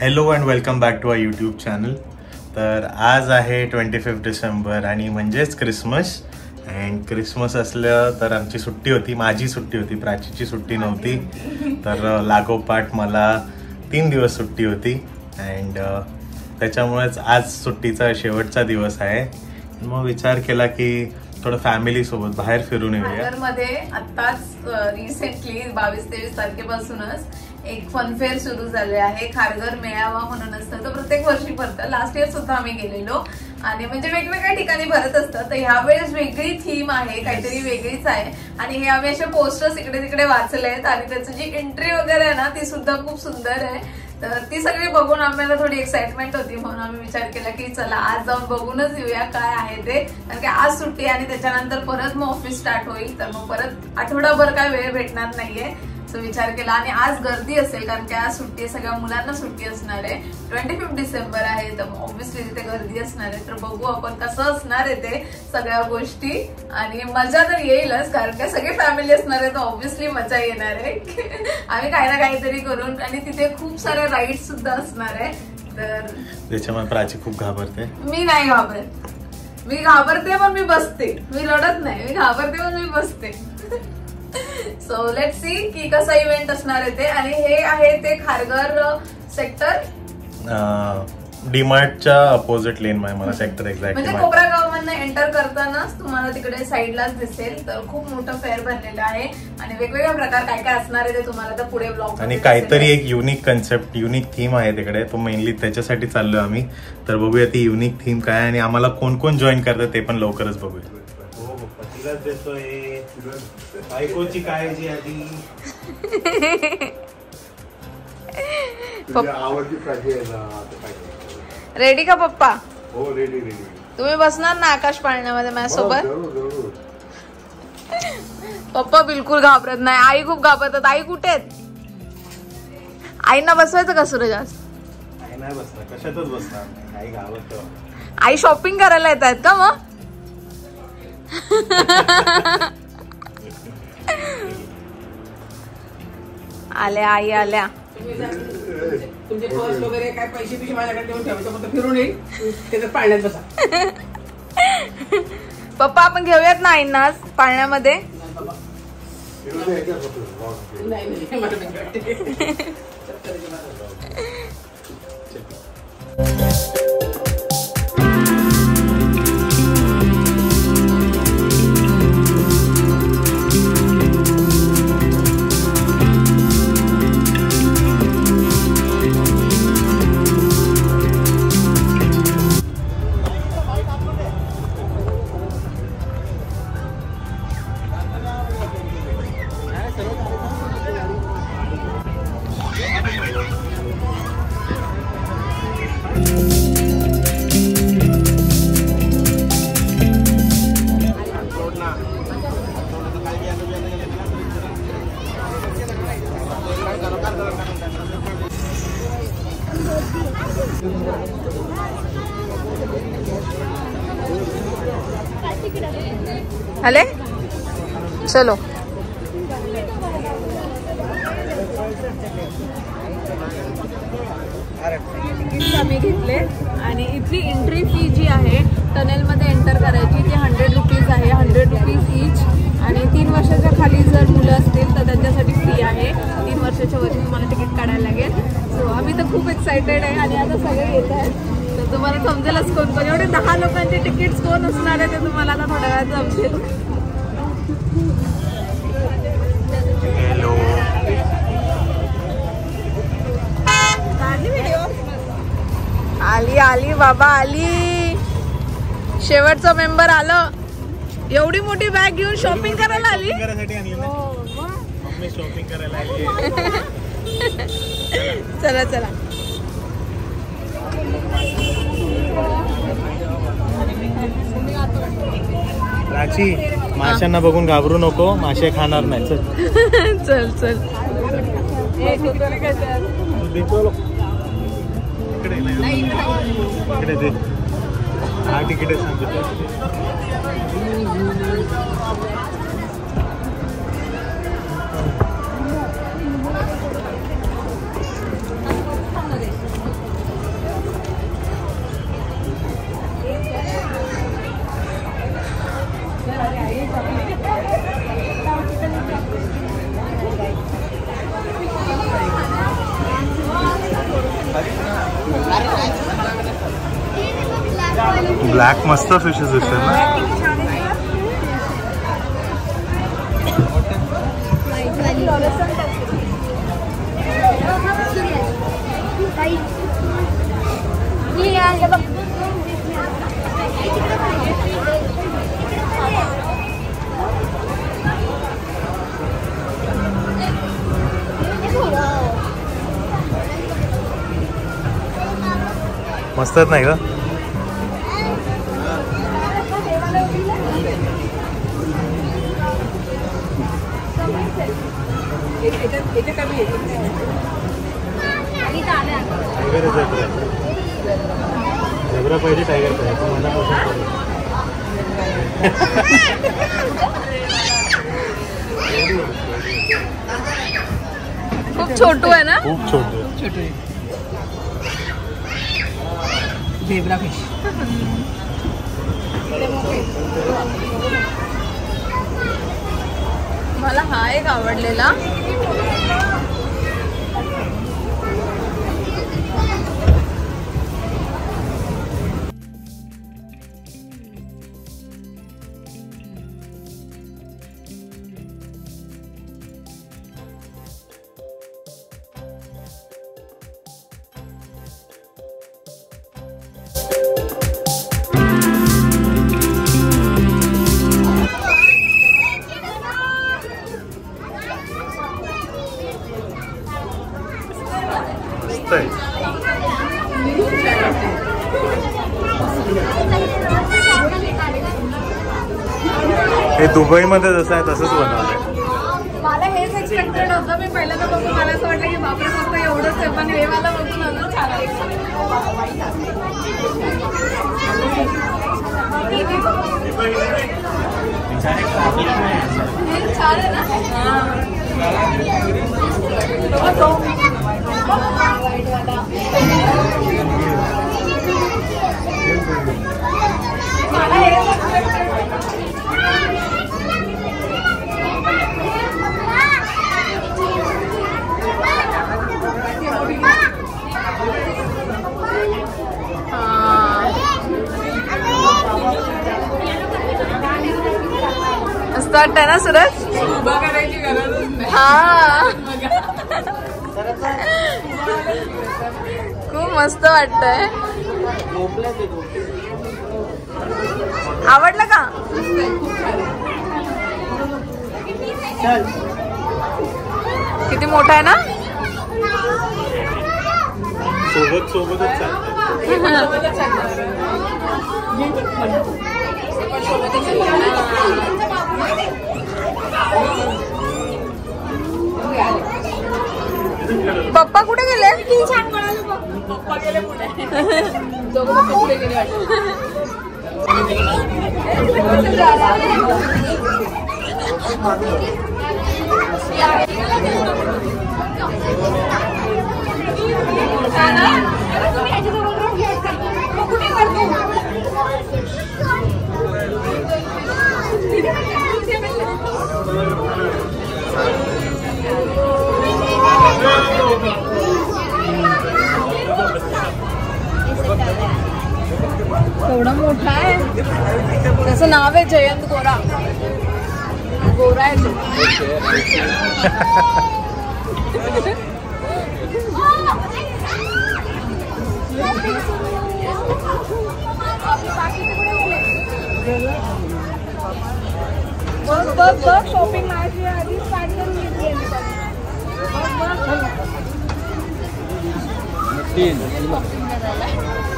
Hello and welcome back to our YouTube channel. तर आज आहे 25 डिसेंबर आणि म्हणजेच क्रिसमस. अँड क्रिसमस असलं तर आमची सुट्टी होती, माझी सुट्टी होती, प्राचीची सुट्टी नव्हती. तर लागोपाठ मला 3 दिवस सुट्टी होती अँड त्याच्यामुळेच आज सुट्टीचा शेवटचा दिवस आहे. मग विचार केला की थोडं फॅमिली सोबत बाहेर फिरून येऊया. मध्ये आत्ताच रिसेंटली 22-23 तारखेपासूनच एक फनफेअर सुरू झाले आहे. खारघर मेळावा म्हणून असतं, तो प्रत्येक वर्षी भरतं. लास्ट इयर सुद्धा आम्ही गेलेलो आणि म्हणजे वेगवेगळ्या ठिकाणी भरत असतं. तर ह्यावेळेस वेगळी थीम आहे, काहीतरी वेगळीच आहे. आणि हे आम्ही असे पोस्टर्स इकडे तिकडे वाचले आहेत आणि त्याची जी एंट्री वगैरे आहे ना ती सुद्धा खूप सुंदर आहे. तर ती सगळी बघून आम्हाला थोडी एक्साइटमेंट होती, म्हणून आम्ही विचार केला की चला आज जाऊन बघूनच येऊया काय आहे ते. कारण की आज सुट्टी आणि त्याच्यानंतर परत मग ऑफिस स्टार्ट होईल, तर मग परत आठवडाभर काय वेळ भेटणार नाहीये. सो विचार केला आणि आज गर्दी असेल कारण की आज सुट्टी, सगळ्या मुलांना सुट्टी असणार आहे. 25 डिसेंबर आहे, तर ऑब्व्हियसली तिथे गर्दी असणार आहे. तर बघू आपण कसं असणार आहे ते सगळ्या गोष्टी. आणि मजा तर येईलच कारण की सगळी फॅमिली असणार आहे, तर ऑब्व्हियसली मजा येणार आहे. आम्ही काही ना काहीतरी करून. आणि तिथे खूप सारे राईड्स सुद्धा असणार आहे. तर त्याच्यामुळे प्राची खूप घाबरते. मी नाही घाबरत, मी घाबरते पण मी बसते, मी रडत नाही. मी घाबरते पण मी बसते. सो लेट्स सी की कसा इव्हेंट असणार आहे ते. आणि हे आहे ते खारघर सेक्टर, डीमार्टच्या अपोजिट लेन मध्ये मला सेक्टर एक्झॅक्ट म्हणजे कोपरा गावामधनं एंटर करतानाच तुम्हाला तिकडे साईडलाच दिसेल. तर खूप मोठं फेअर भरलेलं आहे आणि वेगवेगळ्या प्रकार काय काय असणार आहे ते तुम्हाला तर पुढे ब्लॉग. आणि काहीतरी एक युनिक कन्सेप्ट, युनिक थीम आहे तिकडे. तो मेनली त्याच्यासाठी चाललो आम्ही. तर बघूया ती युनिक थीम काय आणि आम्हाला कोण कोण जॉईन करतं ते पण लवकरच बघूया. बायकोची काळजी आधी. रेडी का पप्पा? हो रेडी. तुम्ही बसणार ना आकाश पाळण्यामध्ये माझ्यासोबत? पप्पा बिलकुल घाबरत नाही, आई खूप घाबरतात. आई कुठे आहेत? आईना बसवायचं का सूरज आज? आई नाही बसणार, कशातच बसणार. आई घाबरत. आई शॉपिंग करायला येत आहेत का मग? आल्या आई आल्या. तुमचे पर्स वगैरे काय पैसे माझ्याकडे देऊन ठेवायचं, फक्त फिरून येईल त्याच्यात पाळण्यात बसा. पप्पा आपण घेऊयात ना आईना आज पाळण्यामध्ये? नाही मला भीती वाटते. आले चलो. आम्ही घेतले आणि इथली एंट्री फी जी आहे टनेलमध्ये एंटर करायची ती 100 रुपीज आहे. 100 रुपीज ईच. आणि 3 वर्षाच्या खाली जर मुलं असतील तर त्यांच्यासाठी फ्री आहे. 3 वर्षाच्या वरती तुम्हाला तिकीट काढायला लागेल. सो आम्ही तर खूप एक्सायटेड आहे आणि आता सगळे येत आहेत. तर तुम्हाला समजेलच कोण कोण. एवढे 10 लोकांचे तिकीट्स कोण असणार आहे ते तुम्हाला आता थोड्या वेळात समजेल. आली आली बाबा आली. शेवटचा मेंबर आलं. एवढी मोठी बॅग घेऊन शॉपिंग करायला आली. शॉपिंग करायला आली. चला चला. प्राची माशांना बघून घाबरू नको, मासे खाणार नाही. चल चल चल. इकडे दे. हा तिकीट सांगतो. ब्लॅक मस्त फिशेस दिसतात ना. मस्तच नाही का. झेब्रा पाहिजे टायगर पाहिजे मला खूप छोटू आहे ना. खूप छोटू छोटे झेब्रा फिश. मला हा एक आवडलेला. हे दुबईमध्ये जसं आहे तसंच बनवलंय. मला हेच एक्सपेक्टेड होतं. मी पहिल्यांदा बघून मला असं वाटलं की बापरे फक्त एवढंच आहे, पण हे मला बघून अजून छान छान आहे ना. मस्त वाटतंय ना सूरज. उभा करायची गरजच नाही. हा खूप मस्त वाटतंय. आवडलं का. किती मोठा आहे ना. सोबतच पप्पा कुठे गेले. पप्पा गेले पुढे. दोघं पुढे गेले वाटतं. एवढा मोठा आहे. त्याचं नाव आहे जयंत गोरा. गोरा आहे तो. बघ शॉपिंग माझी आधी स्टार्ट करून घेतली आहे.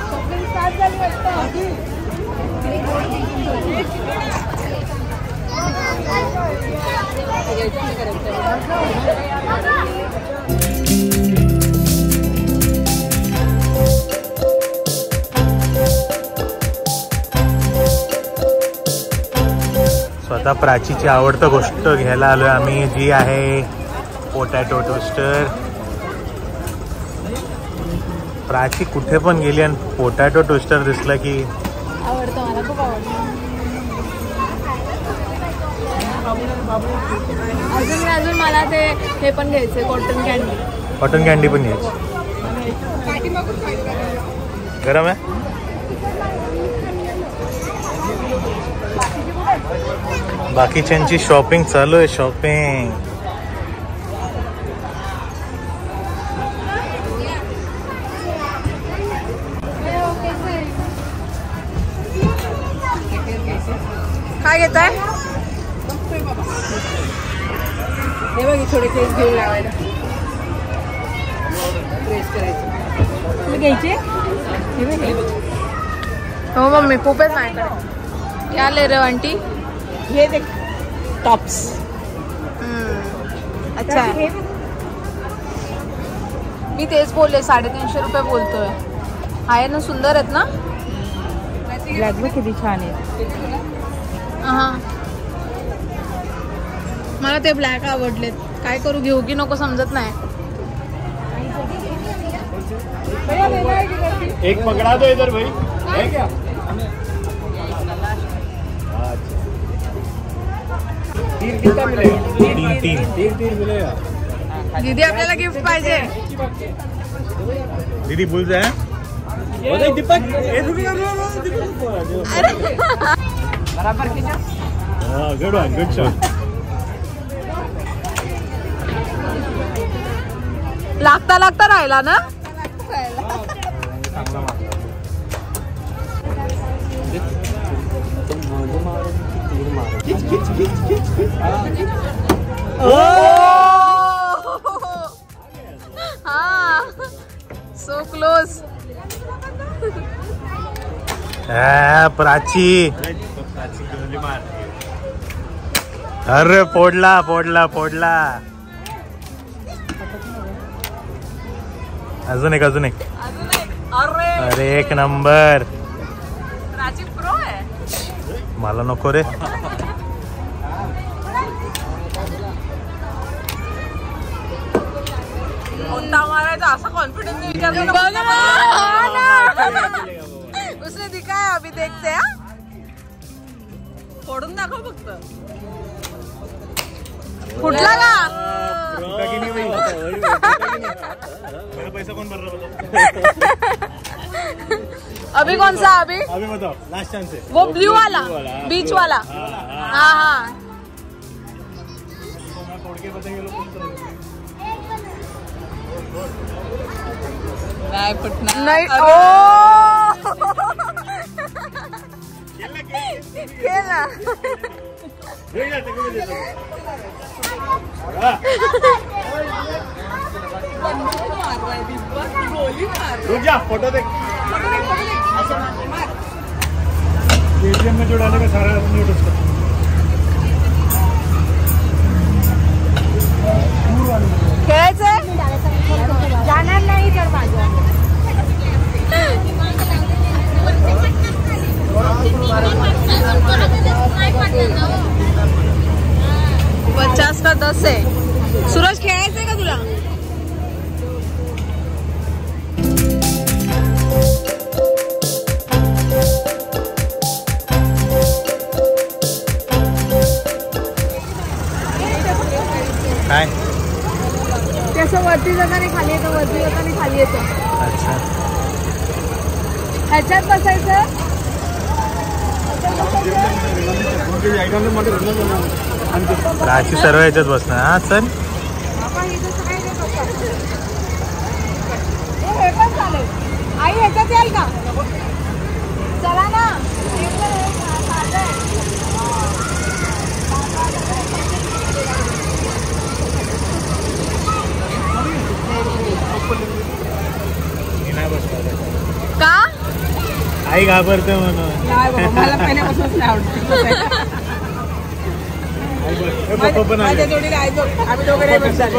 शॉपिंग स्टार्ट झाली वाटतं. स्वतः प्राचीची आवडतं गोष्ट घ्यायला आलोय आम्ही, जी आहे पोटॅटो टोस्टर. प्राची कुठे पण गेली आणि पोटॅटो टोस्टर दिसला की आवडतं. मला खूप आवडतं. अजून मला ते हे पण घ्यायचे कॉटन कॅन्डी. कॉटन कॅन्डी पण घ्यायची. गरम आहे. बाकीच्यांची शॉपिंग चालू आहे. शॉपिंग काय घेताय? हे बघ थोडे केस घेऊन लावायला प्रेस करायचं. तुम्ही घ्यायचे? हो मम्मी खूप आहे माझ्याकडे. क्या ले रहे हो आंटी? हे देख टॉप्स. अच्छा आहे. मी तेच बोलले 350 रुपये बोलतोय. आहे ना, सुंदर आहेत ना. ब्लॅक बघ किती छान आहे. हा मला ते ब्लॅक आवडलेत. काय करू, घेऊ की नको समजत नाही. एक पकड़ा दो इधर भाई. है क्या? कितना मिलेगा? तीन मिलेगा. दीदी आपल्याला गिफ्ट पाहिजे. दीदी भूल जाए. दीपक बराबर गुड वन, गुड शॉट. लागता राहिला ना. हा सो क्लोज. प्राची. अरे फोडला. अजून एक. अरे एक नंबर. प्राची प्रो आहे. मला नको रे. मारायचा असा कॉन्फिडन्स विचारतो. उसने दिखाया, अभी देखते हैं. फोडून दाखव फक्त. फुटला का? पैसा कौन भर रहा है? अभी कौन सा? अभी बताओ. लास्ट चांस है वो ब्लू वाला, बीच वाला. हाँ. मैं तोड़ के बताएंगे लोग. नहीं फुटना. नहीं. ओ खेलना. रुक जा, फोटो देख. एटीएम में जो डालेगा सारा म्यूट उसका. खेळायचंय. जाणार नाही तर माझं 50 का 10 है. सूरज खेळायचंय का तुला? काय? त्याचं वरती जाताना खाली येतं, वरती जाताना खाली येतं. अच्छा. ह्याच्यात बसायचं. प्राची सर्व याच्यात बसणार. हा चल. हे पण चालेल. आई ह्याच्यात याल का? चला ना. का? आई घाबरते म्हणून. मला पहिल्यापासूनच नाही आवडत. माझ्या जोडीला आहे. आम्ही दोघे नाही बसणार.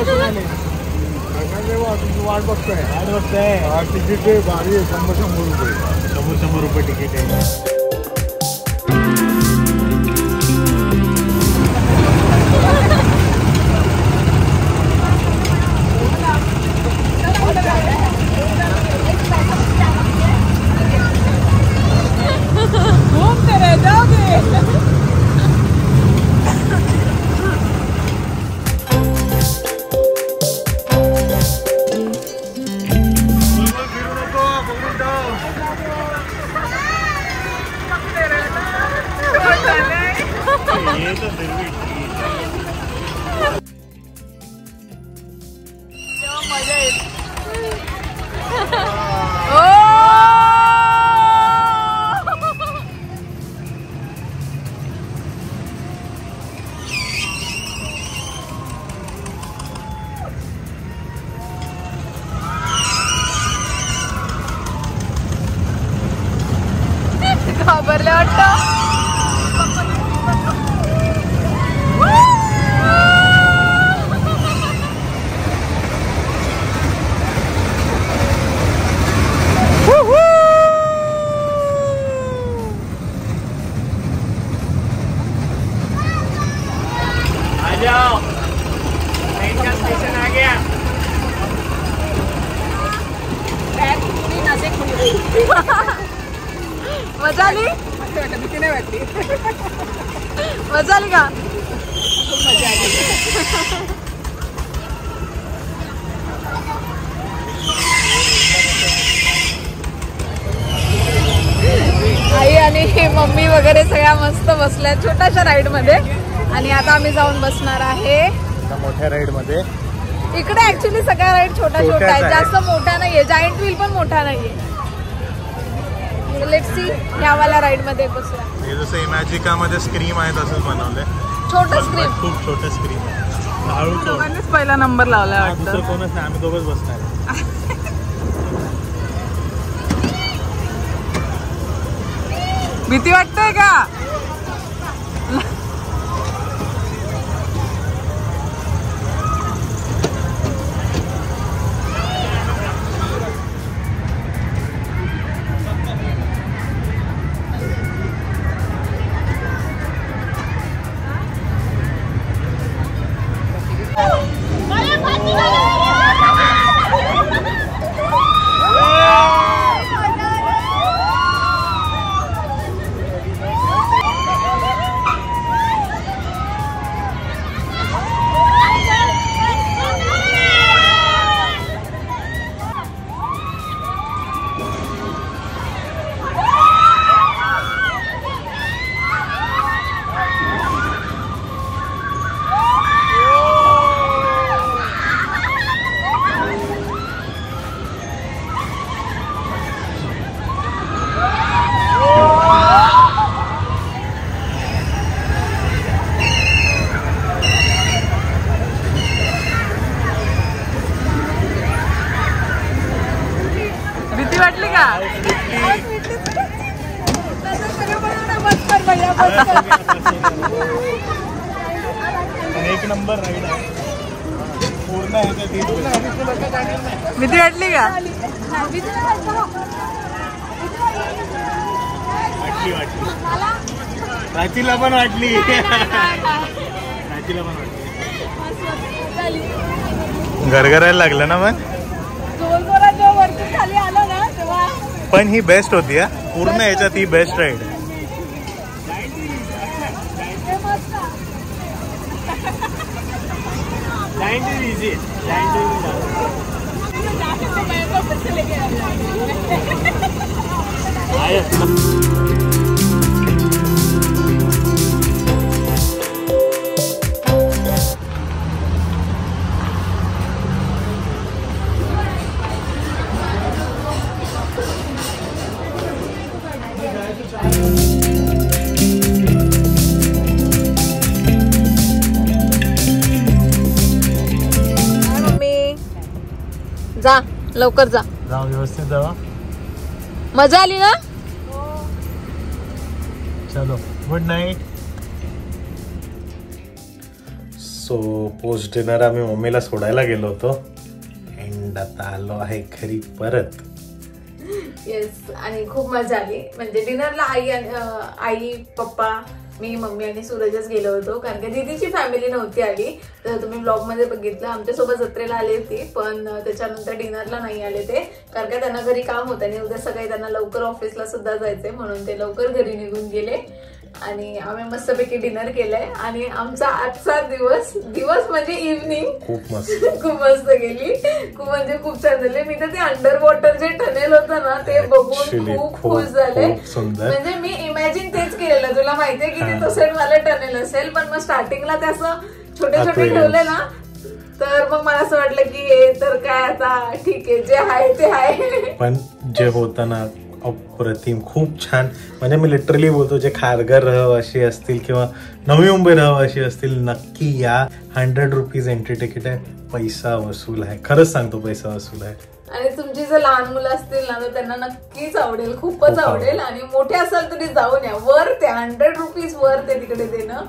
वाट बघतोय. तिकीट भारी आहे. 100 रुपये तिकीट आहे. मजा येईल. घाबरले वाटतं. मजा आली. भीती नाही वाटली. मजा आली का? खूप मजा आली. आई आणि मम्मी वगैरे सगळ्या मस्त बसल्या छोट्याशा राईड मध्ये. आणि आता आम्ही जाऊन बसणार आहे मोठ्या राईड मध्ये. इकडे ऍक्च्युली सगळ्या राईड छोट्या छोट्या आहेत, जास्त मोठ्या नाहीये. जायंट व्हील पण मोठा नाहीये. लेट्स सी यावाला राईड मध्ये बसूया. हे जसं इमॅजिका मध्ये स्क्रीम आहे तसंच बनवलंय. छोटं स्क्रीन, खूप छोटं स्क्रीन आहे. हळू दोघांनीच पहिला नंबर लावला वाटतं. दुसरं कोणच नाही, आम्ही दोघंच बसणार. भीती वाटतंय का? भीती वाटली का? एक नंबर राईड आहे पूर्ण. भीती वाटली का? वाटली. रातीला पण वाटली. रातीला पण वाटली. गरगरायला लागलं ना मग. पण ही बेस्ट होती हा. पूर्ण याच्यात ही बेस्ट राईड. जा लवकर जा. जाऊ व्यवस्थित जावा. मजा आली ना? चलो good night. So post dinner आम्ही मम्मीला सोडायला गेलो होतो अँड आता आलो आहे घरी परत. येस. आणि खूप मजा आली. म्हणजे डिनरला आई पप्पा मी मम्मी आणि सूरजच गेलो होतो, कारण की दीदीची फॅमिली नव्हती आली. तर तुम्ही ब्लॉग मध्ये बघितलं आमच्यासोबत जत्रेला आले होते, पण त्याच्यानंतर डिनरला नाही आले ते, कारण का त्यांना घरी काम होतं आणि उद्या सकाळी त्यांना लवकर ऑफिसला सुद्धा जायचंय, म्हणून ते लवकर घरी निघून गेले. आणि आम्ही मस्तपैकी डिनर केलंय आणि आमचा आजचा दिवस म्हणजे इव्हनिंग खूप मस्त गेली. खूप म्हणजे खूप छान झाले. मी तर ते अंडर वॉटर जे टनेल होतं ना ते बघून खूप खुश झाले. म्हणजे मी इमॅजिन तेच केलेलं, तुला माहितीये की ते तसे वाले टनेल असेल, पण मग स्टार्टिंगला ते असं छोटे छोटे ठेवले ना, तर मग मला असं वाटलं की हे तर काय आता ठीक आहे, जे आहे ते आहे. पण जे होतं ना अप्रतिम, खूप छान. म्हणजे मी लिटरली बोलतो, जे खारघर रहिवासी असतील किंवा नवी मुंबई रहिवासी असतील, नक्की या. 100 रुपीज एंट्री तिकीट आहे, पैसा वसूल आहे, खरंच सांगतो पैसा वसूल आहे. आणि तुमची जर लहान मुलं असतील ना तर त्यांना नक्कीच आवडेल, खूपच आवडेल. आणि मोठे असाल तरी जाऊन या. वर ते 100 रुपीज वर ते तिकडे देणं,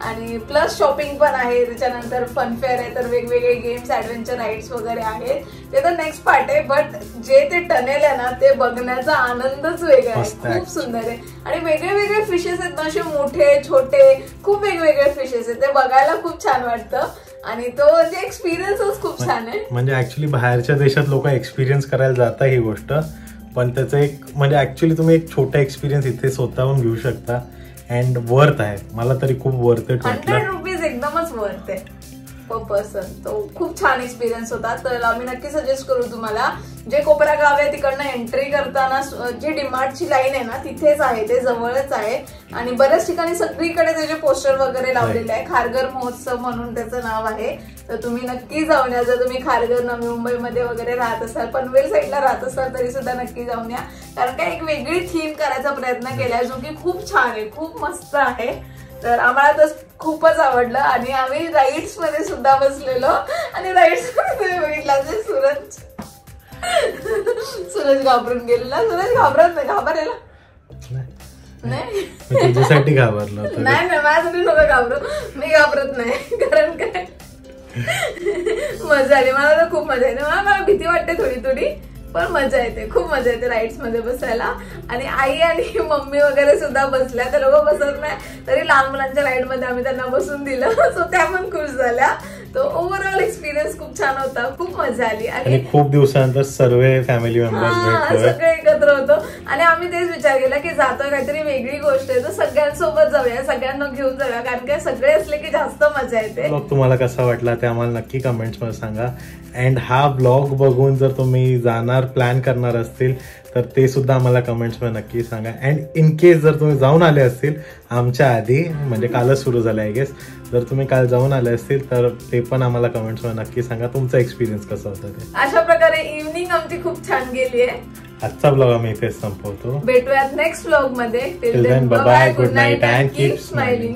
आणि प्लस शॉपिंग पण आहे. त्याच्यानंतर फनफेअर आहे, तर वेगवेगळे गेम्स, ऍडव्हेंचर राईड्स वगैरे आहेत. ते तर नेक्स्ट पार्ट आहे. बट जे ते टनेल आहे ना, ते बघण्याचा आनंदच वेगळा आहे, खूप सुंदर आहे. आणि वेगळे वेगळे फिशेस आहेत ना, असे मोठे छोटे, खूप वेगवेगळे फिशेस आहेत. ते बघायला खूप छान वाटतं, आणि तो जे एक्सपिरियन्सच खूप छान आहे. म्हणजे ऍक्च्युली बाहेरच्या देशात लोक एक्सपिरियन्स करायला जातात ही गोष्ट, पण त्याचं एक म्हणजे ऍक्च्युली तुम्ही एक छोटा एक्सपिरियन्स इथे स्वतःहून घेऊ शकता. अँड वर्थ आहे, मला तरी खूप वर्थ इट वाटलं. 100 रुपीज एकदमच वर्थ आहे पर पर्सन. तो खूप छान एक्सपिरियन्स होता. तर आम्ही नक्की सजेस्ट करू तुम्हाला. जे कोपरा गाव आहे तिकडनं एंट्री करताना जी डीमार्टची लाईन आहे ना, तिथेच आहे, ते जवळच आहे. आणि बऱ्याच ठिकाणी सगळीकडे त्याचे पोस्टर वगैरे लावलेले आहे. खारघर महोत्सव म्हणून त्याचं नाव आहे. तर तुम्ही नक्की जाऊन या. जर तुम्ही खारघर, नवी मुंबईमध्ये वगैरे राहत असाल, पनवेल साईडला राहत असाल, तरी सुद्धा नक्की जाऊन या. कारण काय एक वेगळी थीम करायचा प्रयत्न केलाय, जो की खूप छान आहे, खूप मस्त आहे. तर आम्हाला तर खूपच आवडलं. आणि आम्ही राईड्स मध्ये सुद्धा बसलेलो, आणि राईड्स मध्ये बघितला जे सूरज घाबरून गेलेला. सूरज घाबरत नाही, घाबरेला नाही, तुझ्यासाठी घाबरलो. नाही नाही, माझ्यासाठी नको घाबरू, मी घाबरत नाही. कारण काय मजा आली, मला तर खूप मजा येते. मला भीती वाटते थोडी थोडी, पण मजा येते, खूप मजा येते राईड्स मध्ये बसायला. आणि आई आणि मम्मी वगैरे सुद्धा बसल्या. तर लोक बसत नाही, तरी लहान मुलांच्या राईड मध्ये आम्ही त्यांना बसून दिलं, सो त्या पण खुश झाल्या. तो ओव्हरऑल एक्सपिरियन्स खूप छान होता, खूप मजा आली. आणि खूप दिवसानंतर सर्व फॅमिली मेंबर्स सगळे एकत्र होतो. आणि आम्ही तेच विचार केला की जातो काहीतरी वेगळी गोष्ट आहे, तर सगळ्यांसोबत जाऊया, सगळ्यांना घेऊन जाऊया. कारण काय सगळे असले की जास्त मजा येते. ब्लॉग तुम्हाला कसा वाटला ते आम्हाला नक्की कमेंट्स मध्ये सांगा. अँड हा ब्लॉग बघून जर तुम्ही जाणार प्लॅन करणार असतील तर ते सुद्धा आम्हाला कमेंट्स मध्ये नक्की सांगा. अँड इन केस जर तुम्ही जाऊन आले असतील आमच्या आधी, म्हणजे कालच सुरू झालं आय गेस, जर तुम्ही काल जाऊन आले असतील तर ते पण आम्हाला कमेंट्स मध्ये नक्की सांगा तुमचा एक्सपिरियन्स कसा होता ते. अशा प्रकारे इव्हनिंग आमची खूप छान गेली आहे. आजचा ब्लॉग आम्ही इथेच संपवतो. भेटूयात नेक्स्ट ब्लॉग मध्ये. Till then bye bye, good night and keep smiling.